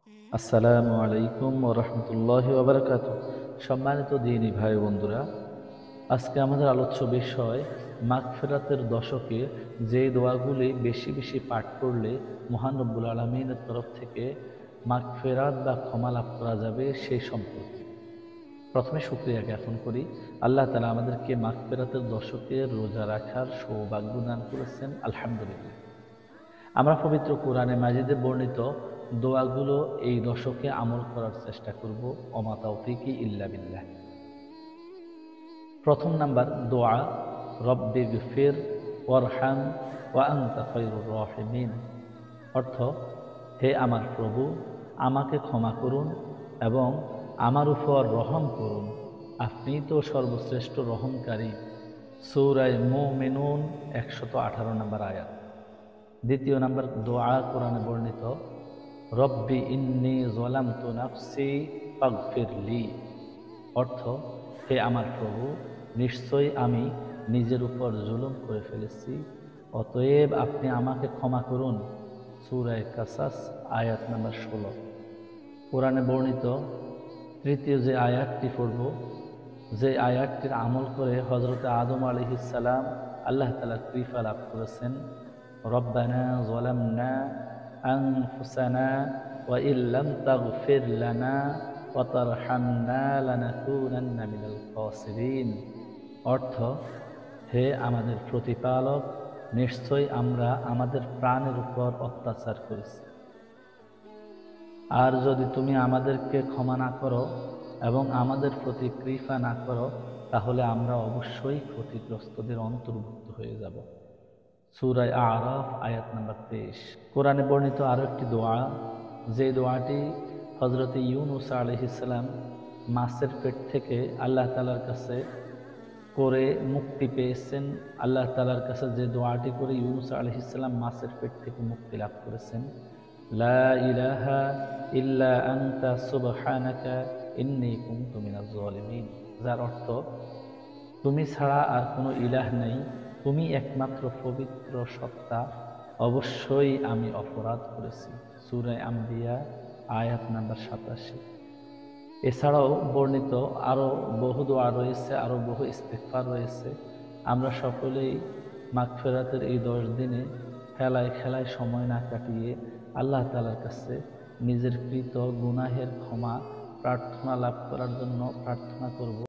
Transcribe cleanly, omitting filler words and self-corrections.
আসসালামু আলাইকুম ওয়া রাহমাতুল্লাহি ওয়া বারাকাতুহু। সম্মানিত দ্বীনী ভাই বন্ধুরা, আজকে আমাদের আলোচ্য বিষয় মাগফিরাতের দশকে যে দোয়াগুলি বেশি বেশি পাঠ করলে মহান রব্বুল আলামিনের তরফ থেকে মাগফিরাত বা ক্ষমা লাভ করা যাবে সেই সম্পর্কে। প্রথমে শুকরিয়া জ্ঞাপন করি, আল্লাহ তাআলা আমাদেরকে মাগফিরাতের দশকে রোজা রাখার সৌভাগ্য দান করেছেন, আলহামদুলিল্লাহ। আমরা পবিত্র কোরআনে মাজিদে বর্ণিত দোয়াগুলো এই দশকে আমল করার চেষ্টা করব। ওমা তাওফিকি ইল্লা বিল্লাহ। প্রথম নাম্বার দোয়া, রব্বি গফির ওয়ারহাম ওয়া আনতা খায়রুর রাহিমিন। অর্থ, হে আমার প্রভু, আমাকে ক্ষমা করুন এবং আমার উপর রহম করুন, আপনি তো সর্বশ্রেষ্ঠ রহমকারী। সূরা মুমিনুন 118 নম্বর আয়াত। দ্বিতীয় নাম্বার দোয়া, কোরআনে বর্ণিত, রব্বি ইন্নী যালামতু নাফসি ফাগফিরলি। অর্থ, হে আমার প্রভু, নিশ্চয়ই আমি নিজের উপর জুলুম করে ফেলেছি, অতএব আপনি আমাকে ক্ষমা করুন। সূরা কাসাস আয়াত নাম্বার 16। কোরআনে বর্ণিত তৃতীয় যে আয়াতটি পড়ব, যে আয়াতটির আমল করে হযরত আদম আলাইহিস সালাম আল্লাহ তাআলার কৃপা লাভ করেছেন, রব্বানা যালামনা আনফুসানা ওয়া ইল্লাম তাগফির লানা ওয়া তারহামনা লানাকুনান্না মিনাল খাসিরিন। অর্থ, হে আমাদের প্রতিপালক, নিশ্চয়ই আমরা আমাদের প্রাণের উপর অত্যাচার করেছি, আর যদি তুমি আমাদেরকে ক্ষমা না করো এবং আমাদের প্রতি কৃপা না করো, তাহলে আমরা অবশ্যই ক্ষতিগ্রস্তদের অন্তর্ভুক্ত হয়ে যাব। সূরা আরাফ আয়াত নাম্বার 23। কোরআনে বর্ণিত আরও একটি দোয়া, যে দোয়াটি হযরত ইউনূস আলাইহিস সালাম মাছের পেট থেকে আল্লাহ তাআলার কাছে করে মুক্তি পেয়েছেন। আল্লাহ তাআলার কাছে যে দোয়াটি করে ইউনূস আলাইহিস সালাম মাছের পেট থেকে মুক্তি লাভ করেছেন, লা ইলাহা ইল্লা আনতা সুবহানাকা ইন্নী কুনতু মিনাজ জালিমিন, যার অর্থ, তুমি ছাড়া আর কোনো ইলাহ নেই, তুমি একমাত্র পবিত্র সত্তা, অবশ্যই আমি অপরাধ করেছি। সূরা আম্বিয়া আয়াত নাম্বার 87। এছাড়াও বর্ণিত আরও বহু দোয়া রয়েছে, আরও বহু ইস্তিগফার রয়েছে। আমরা সকলেই মাগফিরাতের এই 10 দিনে খেলায় খেলায় সময় না কাটিয়ে আল্লাহ তাআলার কাছে নিজের কৃত গুনাহের ক্ষমা প্রার্থনা লাভ করার জন্য প্রার্থনা করব।